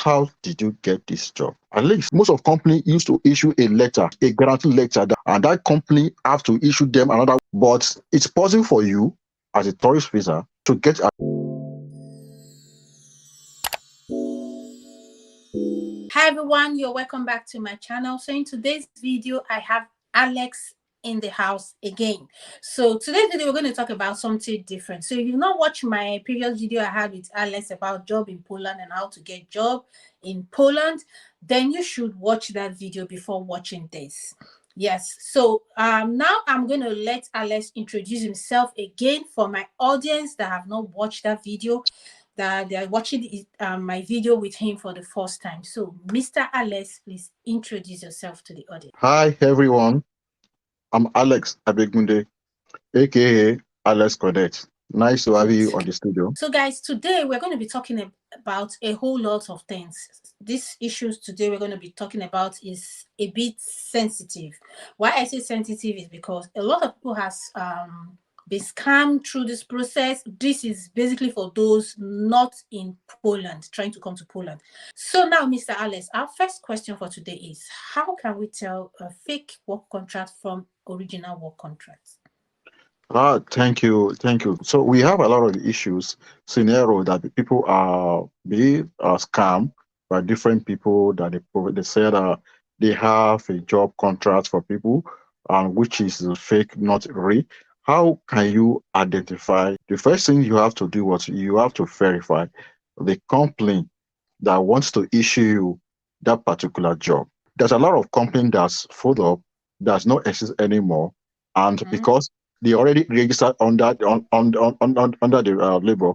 how did you get this job? At least most of company used to issue a letter, a guarantee letter, and that company have to issue them another. But it's possible for you as a tourist visa to get a. Hi everyone, you're welcome back to my channel. So in today's video, I have Alex in the house again. So today's video, we're going to talk about something different. So if you've not watched my previous video I had with Alex about job in Poland and how to get job in Poland, then you should watch that video before watching this. Yes, so now I'm going to let Alex introduce himself again for my audience that have not watched that video, that they are watching my video with him for the first time. So, Mr. Alex, please introduce yourself to the audience. Hi everyone, I'm Alex Abegunde, aka Alex Connect. Nice to have you on the studio. So, guys, today we're going to be talking about a whole lot of things. These issues today we're going to be talking about is a bit sensitive. Why I say sensitive is because a lot of people has be scammed through this process. This is basically for those not in Poland, trying to come to Poland. So now, Mr. Alex, our first question for today is, how can we tell a fake work contract from original work contracts? Thank you, thank you. So we have a lot of issues, scenario that the people are being scammed by different people that they said they have a job contract for people, which is fake, not real. How can you identify? The first thing you have to do was you have to verify the company that wants to issue you that particular job. There's a lot of company that's full up, does not exist anymore, and because they already registered under under the labor,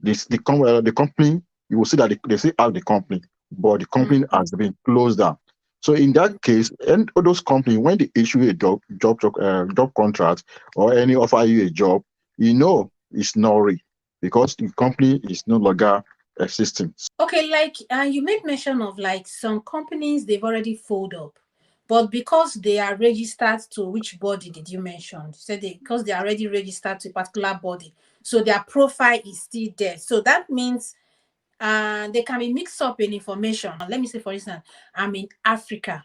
the company, you will see that they still have the company, but the company has been closed down. So in that case, and all those companies, when they issue a job contract or any offer you a job, you know it's not real because the company is no longer existing. Okay, like you made mention of like some companies they've already folded up, but because they are registered to which body did you mention? You said because they are already registered to a particular body, so their profile is still there. So that means they can be mixed up in information. Let me say, for instance, I'm in Africa.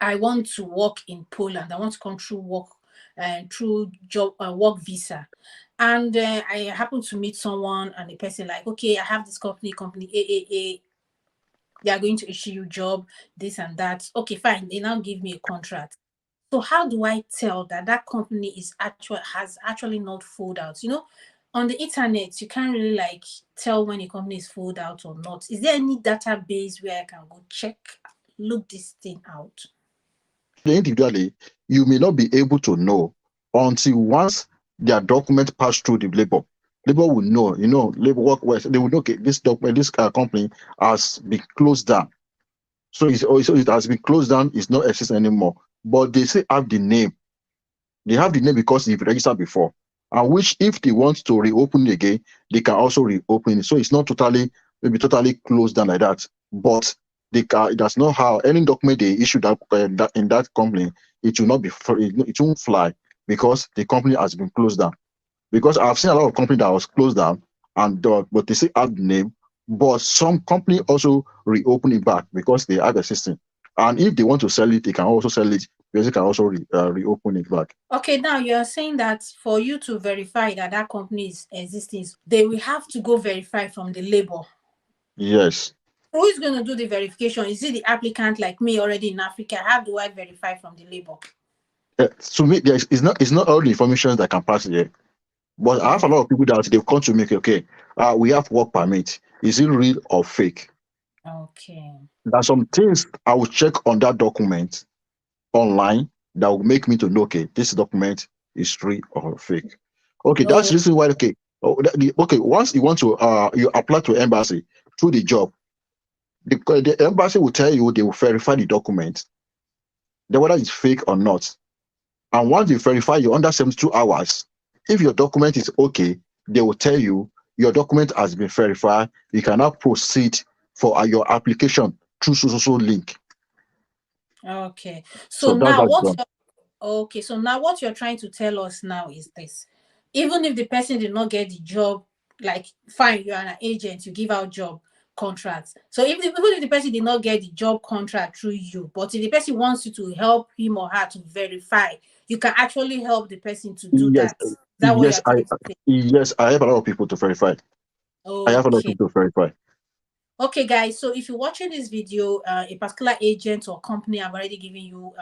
I want to work in Poland. I want to come through work through job work visa. And I happen to meet someone and the person like, okay, I have this company AAA. They are going to issue you job, this and that. Okay, fine. They now give me a contract. So how do I tell that that company is has actually not fold out? You know, on the internet, you can't really like tell when a company is fold out or not. Is there any database where I can go check, look this thing out? Individually, you may not be able to know until once their document pass through the labor. Labor will know, labor work west. They will know, okay, this document, this company has been closed down. So it has been closed down, it's not exist anymore. But they still have the name. They have the name because they've registered before. And which, if they want to reopen it again, they can also reopen it. So it's not maybe totally closed down like that. But that's not how any document they issue that in that company, it will not be it won't fly because the company has been closed down. Because I've seen a lot of company that was closed down but they still have the name, but some company also reopen it back because they have a system. And if they want to sell it, they can also sell it because they can also reopen it back. Okay, now you're saying that for you to verify that that company is existing, they will have to go verify from the labor. Yes. Who is going to do the verification? Is it the applicant like me already in Africa? How do I verify from the labor? To me, it's not all the information that can pass here. But I have a lot of people that they come to me, okay, we have work permit. Is it real or fake? Okay. There are some things I will check on that document online that will make me to know, okay, this document is real or fake. Okay, that's the reason why, okay, once you want to, you apply to embassy through the job, the embassy will tell you, they will verify the document, whether it's fake or not. And once you verify, you under 72 hours, if your document is okay, they will tell you your document has been verified. You cannot proceed for your application through so link. Okay. So now what you're trying to tell us now is this. Even if the person did not get the job, like fine, you're an agent, you give out job, contract. So even if the person did not get the job contract through you, but if the person wants you to help him or her to verify, you can actually help the person to do Yes, that. Is that what you're trying to say? yes, I have a lot of people to verify. I have a lot of Okay. people to verify. Okay, guys. So if you're watching this video, a particular agent or company have already given you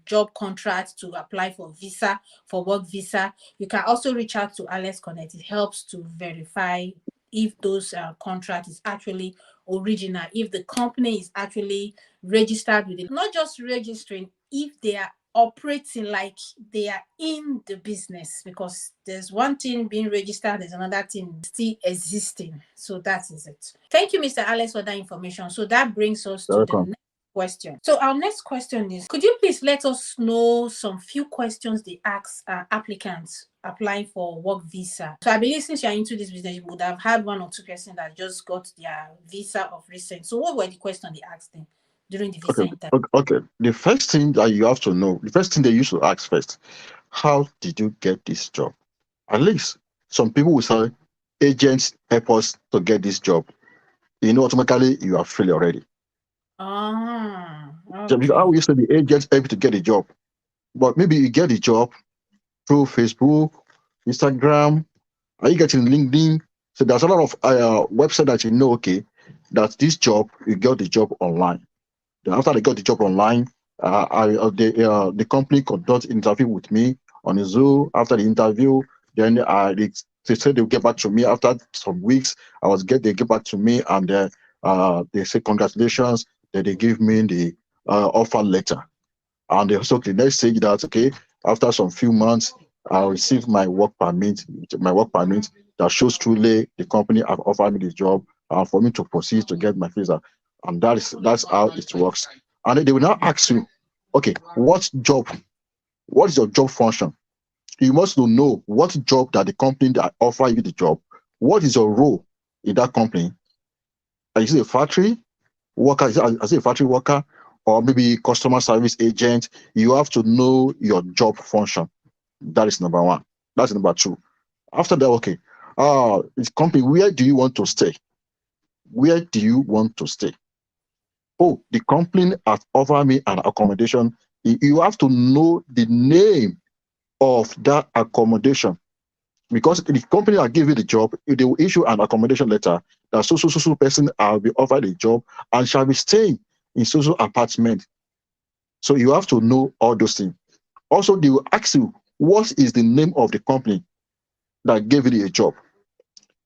job contract to apply for visa, for work visa. You can also reach out to Alex Connect. It helps to verify if those contract is actually original, if the company is actually registered with it. Not just registering, if they are operating like they are in the business, because there's one thing being registered, there's another thing still existing. So that is it. Thank you, Mr. Alex, for that information. So that brings us You're to the welcome. next question. So our next question is, could you please let us know some few questions they ask applicants applying for work visa? So I believe since you're into this business, you would have had one or two persons that just got their visa of recent. So what were the questions they asked them during the visa interview? Okay. The first thing that you have to know, the first thing they used to ask first, how did you get this job? At least some people will say, agents help us to get this job. You know, automatically you are free already. So because I Okay. used to the agents help you to get a job, but maybe you get a job through Facebook, Instagram, are you getting LinkedIn? So there's a lot of website that you know, okay, that this job, you got the job online. Then after they got the job online, the company conduct interview with me on a Zoom. After the interview, then they said they'll get back to me after some weeks. They get back to me and they say congratulations. Then they give me the offer letter. And they also the next stage that okay, after some few months, I'll receive my work permit that shows truly the company have offered me the job for me to proceed to get my visa. And that's how it works. And then they will now ask you, okay, what is your job function? You must know what job that the company that offer you the job, what is your role in that company? Is it a factory worker? Is it a factory worker? Or maybe customer service agent? You have to know your job function. That is number one. That's number two. After that, okay, it's company, where do you want to stay? Where do you want to stay? Oh, the company has offered me an accommodation. You have to know the name of that accommodation, because the company that give you the job, they will issue an accommodation letter that so person will be offered a job and shall be staying in so apartment. So you have to know all those things. Also, they will ask you, what is the name of the company that gave you a job?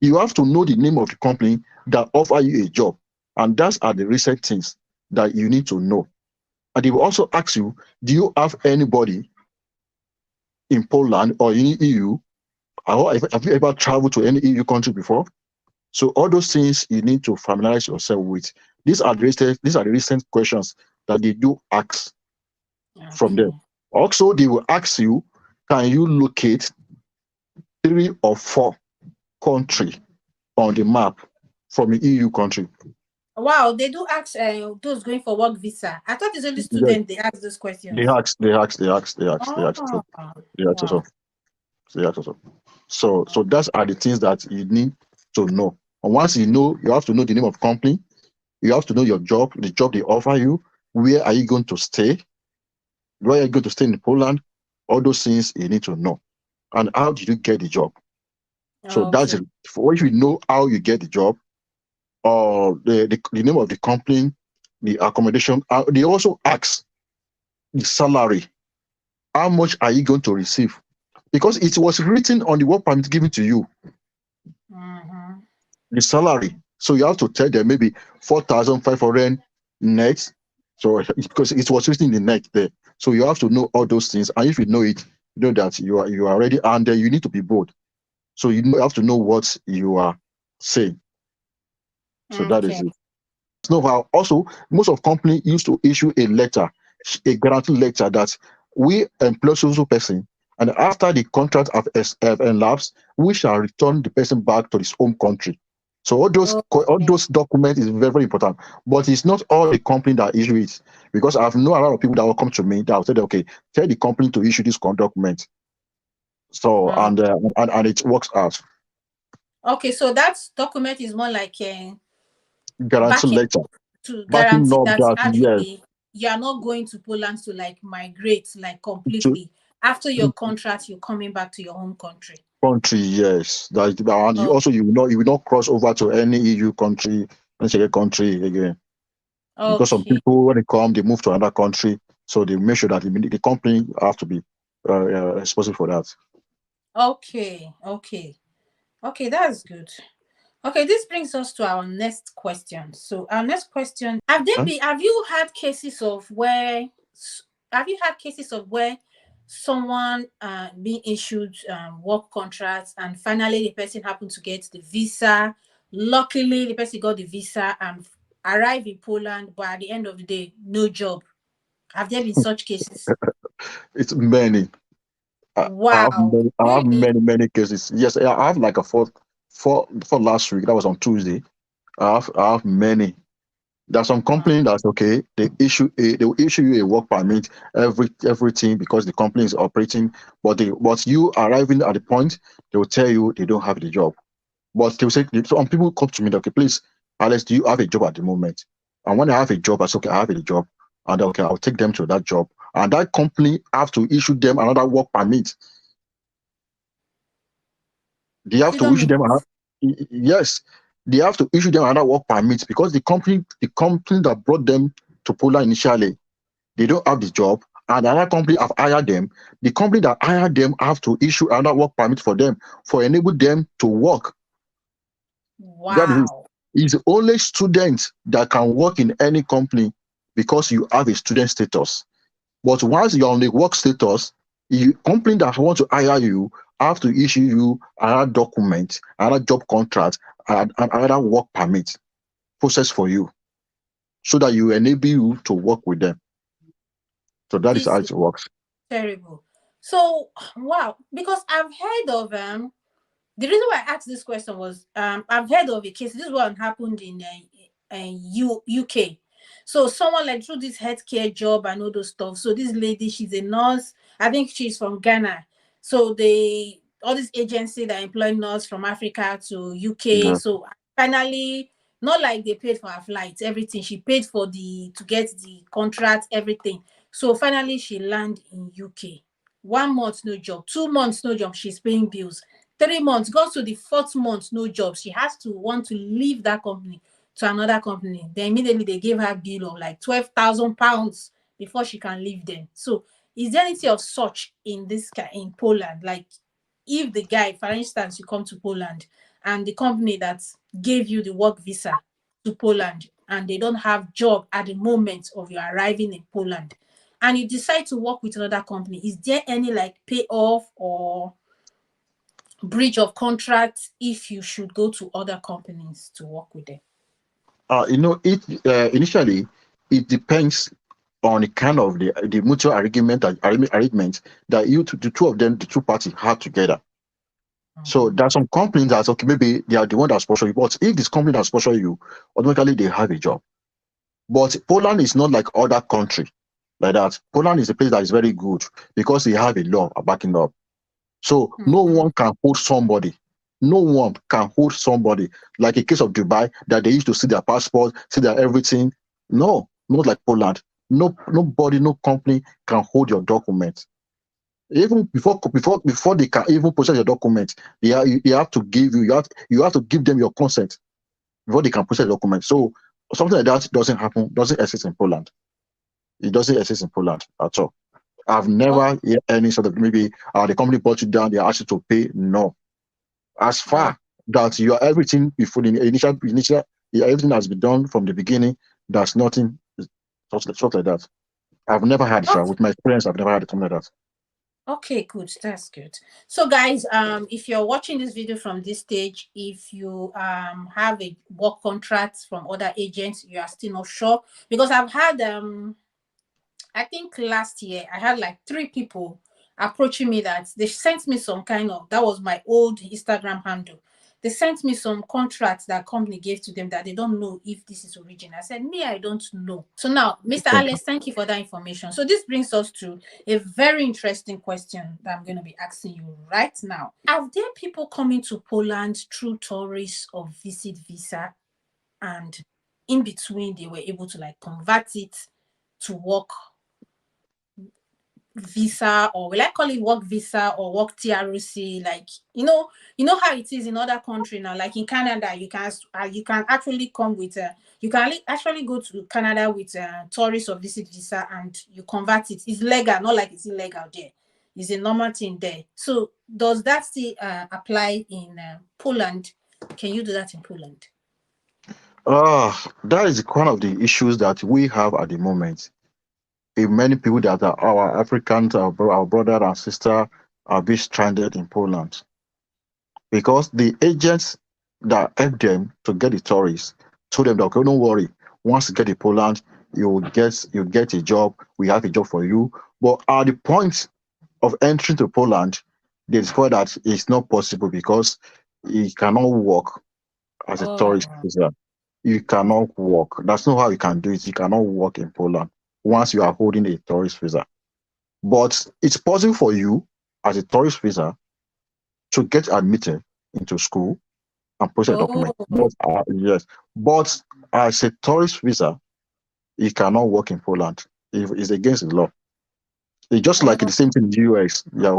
You have to know the name of the company that offer you a job. And that's are the recent things that you need to know. And they will also ask you, do you have anybody in Poland or in EU? Or have you ever traveled to any EU country before? So all those things you need to familiarize yourself with. These are the recent questions that they do ask from them. Okay. Also, they will ask you, can you locate 3 or 4 country on the map from an EU country? Wow, they do ask those going for work visa. I thought it's only Yes, students they ask those they questions. ask, they ask, they ask, they ask, they Oh, ask, they ask also. wow. They ask also. So that's are the things that you need to know. And once you know, you have to know the name of company. You have to know your job, the job they offer you. Where are you going to stay? Where are you going to stay in Poland? All those things you need to know. And how did you get the job? So that's Okay. it. Once you know how you get the job, or the name of the company, the accommodation, they also ask the salary. How much are you going to receive? Because it was written on the work permit given to you, Mm-hmm. the salary. So you have to tell them maybe 4,500 net. So because it was written in the net there. So you have to know all those things. And if you know it, you know that you are ready, and you need to be bold. So you have to know what you are saying. So that is Okay. it. Know how also most of company used to issue a letter, a guarantee letter that we employ social person, and after the contract have elapsed, we shall return the person back to his home country. So all Okay. those documents is very, very important. But it's not all the company that issue it, because I've known a lot of people that will come to me that will say, okay, tell the company to issue this document. So Uh, and it works out. okay. So that document is more like guarantee backing letter, to backing guarantee up that that yes, actually you are not going to Poland to like migrate like to completely. After your contract, you're coming back to your home country. country, yes. That and you Oh, also you will not cross over to any EU country, any second country again. Because some okay. people when they come, they move to another country, so they make sure that the company have to be responsible for that. Okay. Okay. Okay, that's good. Okay, this brings us to our next question. So our next question, Huh? have you had cases of where have you had cases of where someone being issued work contracts and finally the person happened to get the visa. Luckily the person got the visa and arrived in Poland, but at the end of the day, no job. Have there been such cases? It's many. Wow. I have Really? many cases. Yes, I have like a for last week. That was on Tuesday. I have many. There's some Wow. company that's okay. They will issue you a work permit, everything because the company is operating. But you arriving at the point, they will tell you they don't have the job. But they will say some people come to me, okay, please, Alex, do you have a job at the moment? And when I have a job, I say, okay, I have a job, and okay, I'll take them to that job. And that company have to issue them another work permit. They have You to don't issue mean them another, yes, they have to issue them another work permit because the company that brought them to Poland initially, they don't have the job, and another company have hired them. The company that hired them have to issue another work permit for them for enable them to work. That is, wow. it's only students that can work in any company because you have a student status. But once you're on the work status, the company that want to hire you have to issue you another document, another job contract, and another work permit process for you so that you enable you to work with them. So that is how This is it works. terrible. So wow, because I've heard of the reason why I asked this question was I've heard of a case. This one happened in UK. So someone like through this healthcare job and all those stuff. So this lady, she's a nurse. I think she's from Ghana. So they all this agency that employ nurse from Africa to UK. Yeah. So finally, not like they paid for her flights, everything. She paid for the to get the contract, everything. So finally, she landed in UK. 1 month no job, 2 months no job. She's paying bills. 3 months goes to the fourth month, no job. She has to want to leave that company to another company. Then immediately they gave her a bill of like £12,000 before she can leave them. So is there anything of such in in Poland? Like if the guy, for instance, you come to Poland and the company that gave you the work visa to Poland and they don't have job at the moment of your arriving in Poland and you decide to work with another company, is there any like payoff or breach of contract if you should go to other companies to work with them? It initially it depends on the kind of the mutual arrangement that the two of them, the two parties had together. So Mhm. there are some companies that okay, maybe they are the one that sponsor you, but if this company that sponsor you, automatically they have a job. But Poland is not like other country like that. Poland is a place that is very good because they have a law backing up. So no Mhm. one can hold somebody. No one can hold somebody like a case of Dubai that they used to see their passport, see their everything. No, not like Poland. No, nobody, no company can hold your document. Even before they can even process your document, they have to give you have to give them your consent before they can process the document. So something like that doesn't exist in Poland. It doesn't exist in Poland at all. I've Oh, never heard any sort of maybe the company brought you down, they asked you to pay. No, as oh, far that you are everything before the initial yeah, everything has been done from the beginning. There's nothing sort like that. I've never had it. okay. With my experience, I've never had something like that. Okay, good. That's good. So guys, if you're watching this video from this stage, if you have a work contract from other agents, you are still not sure. Because I've had I think last year I had like 3 people approaching me that they sent me some kind of that was my old Instagram handle. They sent me some contracts that company gave to them that they don't know if this is original. I said, me, I don't know. So now, Mr. Thank you. Alex, thank you for that information. So this brings us to a very interesting question that I'm going to be asking you right now. Are there people coming to Poland through tourist or visit visa? And in between they were able to like convert it to work visa, or will I call it work visa or work TRC? Like, you know how it is in other country now. Like in Canada, you can actually come with you can actually go to Canada with a tourist or visit visa, and you convert it. It's legal, not like it's illegal there. It's a normal thing there. So does that still apply in Poland? Can you do that in Poland? That is one of the issues that we have at the moment. Many people that are our Africans, our brother and sister, are being stranded in Poland because the agents that help them to get the tourists told them that, okay, don't worry, once you get to Poland, you get a job, we have a job for you. But at the point of entering to Poland, they discovered that it's not possible because he cannot work as a tourist Oh, visa. You cannot work. That's not how you can do it. You cannot work in Poland once you are holding a tourist visa. But it's possible for you as a tourist visa to get admitted into school and process oh, documents. But yes, but as a tourist visa, you cannot work in Poland. It's against the law. It's just like the oh. same thing in the US. You have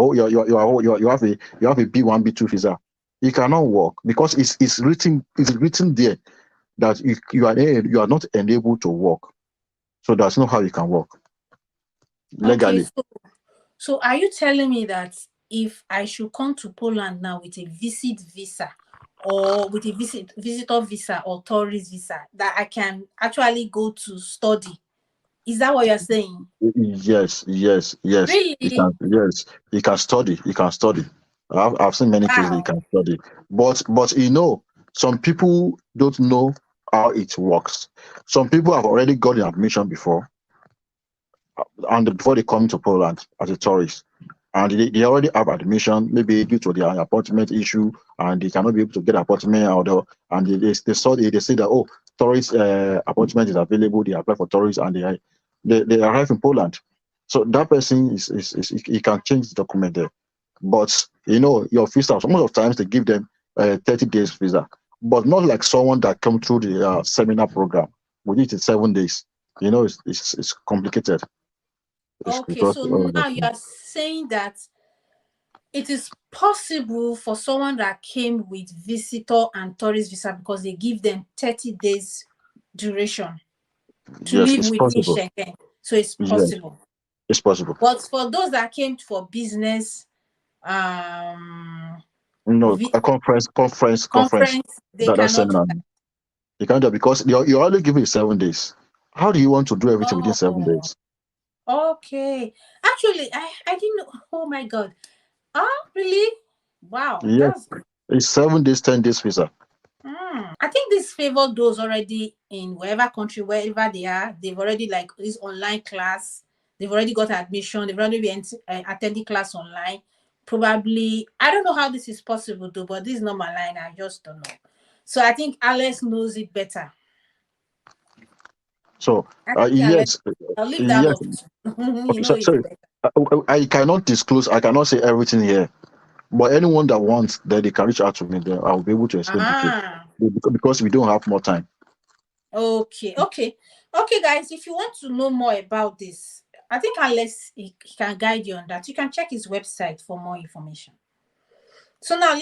a B1, B2 visa. You cannot work because it's written there that you are not enabled to work. So that's not how you can work Okay, legally. so are you telling me that if I should come to Poland now with a visit visa or with a visitor visa or tourist visa, that I can actually go to study? Is that what you're saying? Yes, yes, yes. You Really? can, yes, you can study. You can study. I've seen many cases that you Wow. can study, but some people don't know how it works. Some people have already got the admission before, and before they come to Poland as a tourist, and they already have admission, maybe due to their apartment issue, and they cannot be able to get apartment and they say that, oh, tourist apartment is available. They apply for tourists, and they arrive in Poland. So that person is he can change the document there, but your visa. Some of the times they give them 30 days visa, but not like someone that come through the seminar program. We need it 7 days. It's complicated. It's Okay, because so now you are saying that it is possible for someone that came with visitor and tourist visa, because they give them 30 days duration to yes, live it's within possible. Schengen. So it's Yes, possible. it's possible. But for those that came for business, um, A conference conference, they that cannot do seminar. that. You can't do it because you're only given 7 days. How do you want to do everything within seven Oh, days? okay. Actually, I didn't know. Oh my God. Oh, really? Wow, Yes, that's it's 7 days, 10 days visa. I think this favor those already in wherever country, wherever they are. They've already like this online class. They've already got admission. They've already been attending class online. Probably, I don't know how this is possible though, but this is not my line. I just don't know. So I think Alex knows it better. So I think Alex, yes, I'll leave that yes. up to you Okay, know so it sorry. better. I cannot disclose. I cannot say everything here. But anyone that wants, that they can reach out to me. Then I'll be able to explain detail. Ah, Because we don't have more time. okay, guys. If you want to know more about this, I think Alex he can guide you on that. You can check his website for more information. So now,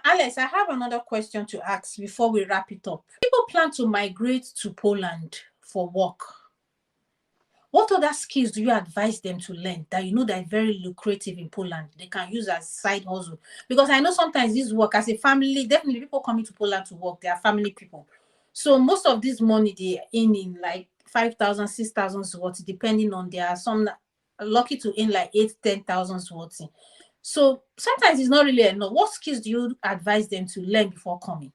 Alex, I have another question to ask before we wrap it up. People plan to migrate to Poland for work. What other skills do you advise them to learn that you know that are very lucrative in Poland? They can use as side hustle. Because I know sometimes this work as a family, definitely people coming to Poland to work, they are family people. So most of this money they in like 5,000, 6,000 zloty, depending on their some lucky to in like 8, 10,000 zloty. So sometimes it's not really enough. What skills do you advise them to learn before coming?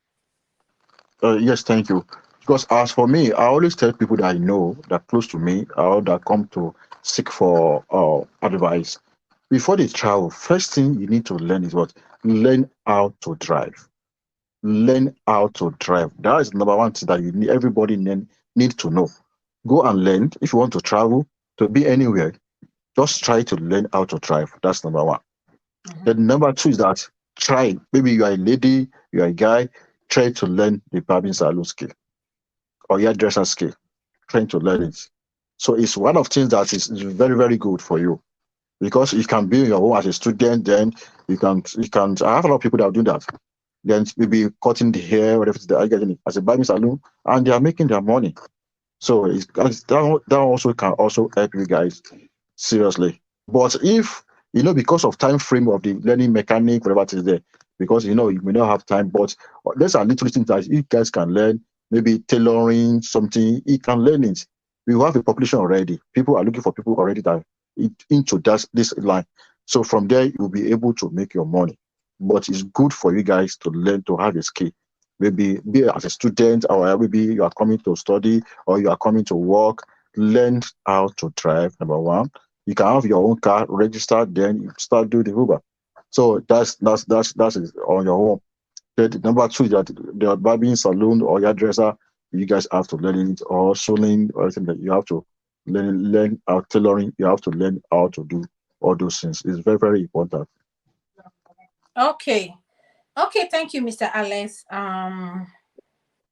Yes, thank you. Because as for me, I always tell people that I know that close to me or that come to seek for advice. Before they travel, first thing you need to learn is what? Learn how to drive. Learn how to drive. That is number one thing that everybody need to know. Go and learn. If you want to travel, to be anywhere, just try to learn how to drive. That's number one. Mhm. Then number two is that try. Maybe you are a lady, you are a guy, try to learn the barbing salon skill. or hairdresser skill, trying to learn it. So it's one of things that is very, very good for you because you can be in your home as a student, then you can I have a lot of people that do that. Then maybe cutting the hair, whatever they are getting it as a barbing salon, and they are making their money. So that also can also help you guys seriously. But if because of time frame of the learning mechanic, whatever it is there, because you may not have time, but there's a little things that you guys can learn, maybe tailoring something, you can learn it. We have a population already. People are looking for people already that into this line. So from there you'll be able to make your money. But it's good for you guys to learn to have a skill. Maybe be as a student, or maybe you are coming to study or you are coming to work, learn how to drive, number one. You can have your own car registered, then you start doing the Uber. So that's is on your own. Then number two is that the barbing salon or hairdresser, you guys have to learn it, or sewing or anything that you have to learn how tailoring, you have to learn how to do all those things. It's very, very important. Okay. Okay, thank you, Mr. Alex.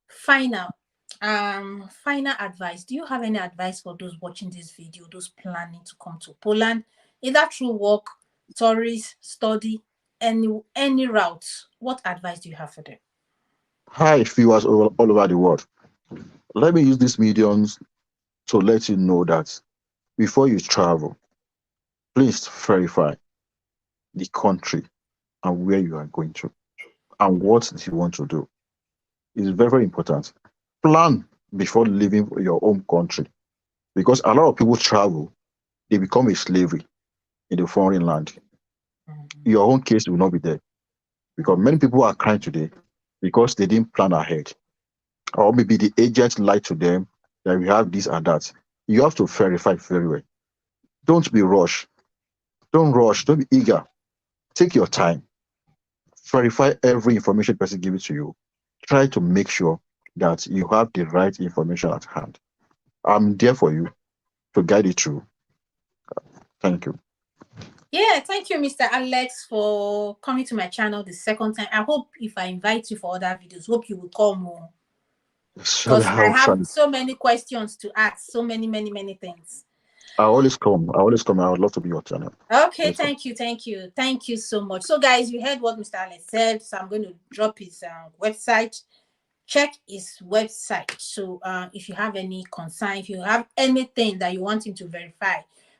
Final final advice. Do you have any advice for those watching this video, those planning to come to Poland, either through work, tourist, study, any route? What advice do you have for them? Hi, viewers all over the world. Let me use these mediums to let you know that before you travel, please verify the country and where you are going to and what do you want to do. It's very, very important. Plan before leaving your home country because a lot of people travel, they become a slavery in the foreign land. Your own case will not be there because many people are crying today because they didn't plan ahead, or maybe the agent lied to them that we have this and that. You have to verify very well. Don't be rushed. Don't rush. Don't be eager. Take your time. Verify every information person gives to you. Try to make sure that you have the right information at hand. I'm there for you to guide you through. Thank you. Yeah, thank you, Mr. Alex, for coming to my channel the second time. I hope if I invite you for other videos, hope you will come more. Surely Because I I'll try. have so many questions to ask, so many, many, many things. I always come. I always come. I would love to be your channel. Okay, Yes, sir. thank you, thank you, thank you so much. So, guys, you heard what Mr. Alex said. So I'm going to drop his website. Check his website. So, if you have any concern, if you have anything that you want him to verify,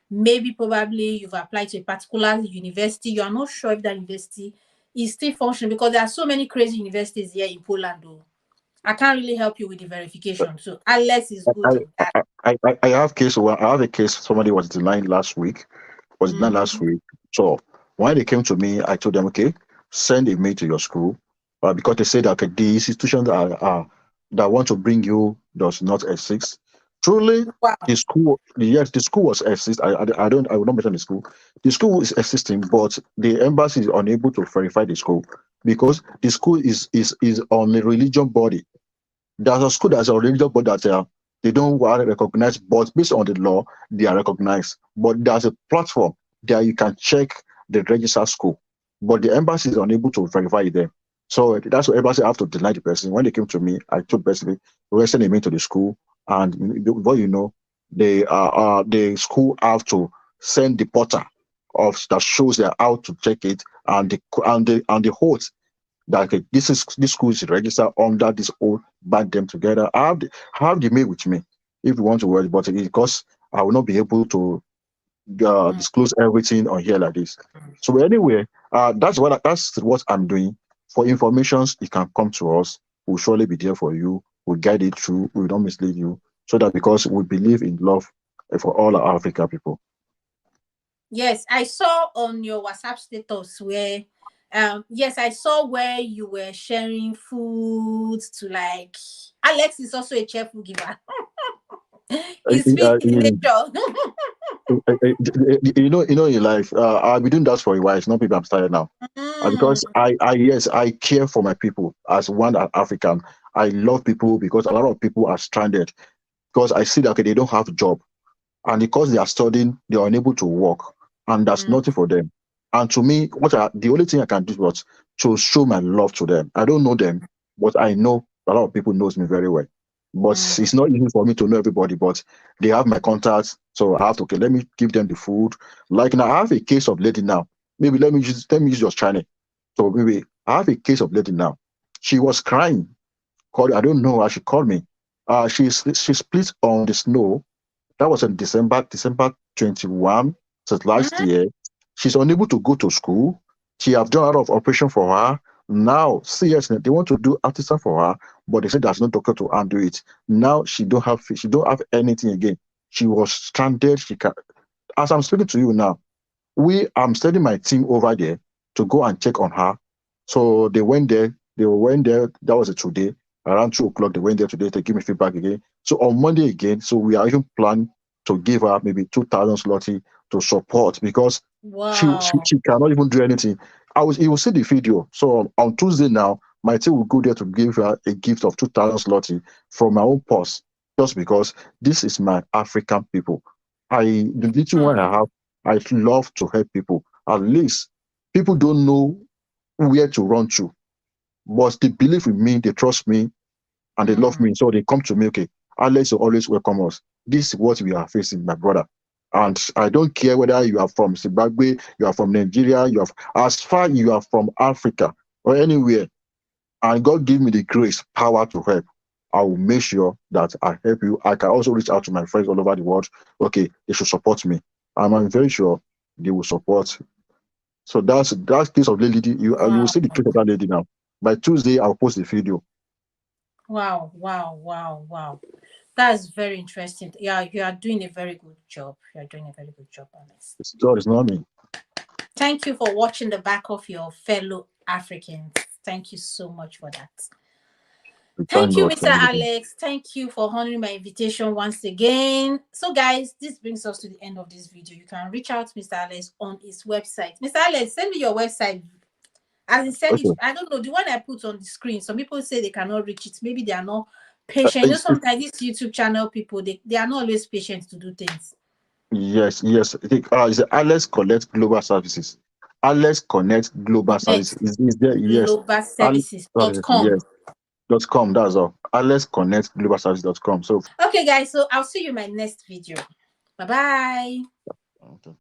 maybe probably you've applied to a particular university, you are not sure if that university is still functioning because there are so many crazy universities here in Poland, though. I can't really help you with the verification. So Alex is good I, in that. I have case. Well, I have a case. Somebody was denied last week. Was denied last Mm-hmm. week. So when they came to me, I told them, okay, send a mail to your school, because they said that okay, the institution that want to bring you does not exist. Truly, Wow. the school, yes, the school was exist. I will not mention the school. The school is existing, but the embassy is unable to verify the school because the school is on a religion body. There's a school that's a religious body that they don't want to recognize, but based on the law, they are recognized. But there's a platform that you can check the registered school, but the embassy is unable to verify them. So that's why embassy have to deny the person. When they came to me, I told basically we send them into the school, and what the school have to send the portal of that shows them how to check it, and the host that okay, this school is registered under this old band them together. I have the mail with me if you want to worry, but because I will not be able to Mm. disclose everything on here like this. So anyway, that's what I'm doing. For informations, you can come to us. We'll surely be there for you. We'll guide it through. We will not mislead you. So that because we believe in love for all our African people. Yes, I saw on your WhatsApp status where yes, I saw where you were sharing food to like Alex is also a cheerful giver. Uh, He's feeding uh, his nature. in life, I've been doing that for a while. It's not people I'm started now. Mm, Because yes, I care for my people as one African. I love people because a lot of people are stranded because I see that okay, they don't have a job, and because they are studying, they are unable to work, and that's mm, nothing for them. And to me, the only thing I can do was to show my love to them. I don't know them, but I know a lot of people knows me very well. but it's not easy for me to know everybody. But they have my contacts, so I have to, okay, let me give them the food. Like now, I have a case of lady now. Maybe let me use your channel. So maybe I have a case of lady now. She was crying. I don't know how she called me. She split on the snow. That was in December 21, since last year. She's unable to go to school. She have done a lot of operation for her. Now, seriously, they want to do artisan for her, but they said there's no doctor to undo it. Now she don't have anything again. She was stranded. As I'm speaking to you now, I'm sending my team over there to go and check on her. So they went there. That was a today around 2 o'clock. They went there today to give me feedback again. So on Monday again. So we are even planning to give her maybe 2,000 zloty to support, because Wow. she cannot even do anything. You will see the video. So on Tuesday now, my team will go there to give her a gift of 2,000 zloty from my own purse, just because this is my African people. The little one I have, I love to help people. At least people don't know where to run to, but they believe in me, they trust me, and they love me. So they come to me, okay, Alex will always welcome us. This is what we are facing, my brother. And I don't care whether you are from Zimbabwe, you are from Nigeria, as far you are from Africa or anywhere, and God give me the grace, power to help, I will make sure that I help you. I can also reach out to my friends all over the world. Okay, they should support me. And I'm very sure they will support. So that's case of lady. You will Wow. see the case of that lady now. By Tuesday, I'll post the video. Wow. Wow. Wow. Wow. That's very interesting. Yeah, you are doing a very good job. You are doing a very good job, Alex. It's God, it's not me. Thank you for watching the back of your fellow Africans. Thank you so much for that. We thank Thank you, God Mr. for everything. Alex. Thank you for honoring my invitation once again. So, guys, this brings us to the end of this video. You can reach out to Mr. Alex on his website. Mr. Alex, send me your website. As he said it, Okay. I don't know, the one I put on the screen. Some people say they cannot reach it. Maybe they are not patient. You know, It's, sometimes these YouTube channel people, they are not always patient to do things. yes. I think it's Alex Connect Global Services. Alex Connect Global Services. Connect Is there? Yes. Alex globalservices.com. Yes. .com. That's all. Alex Connect Global Services.com. So Okay, guys, so I'll see you in my next video. Bye-bye. okay.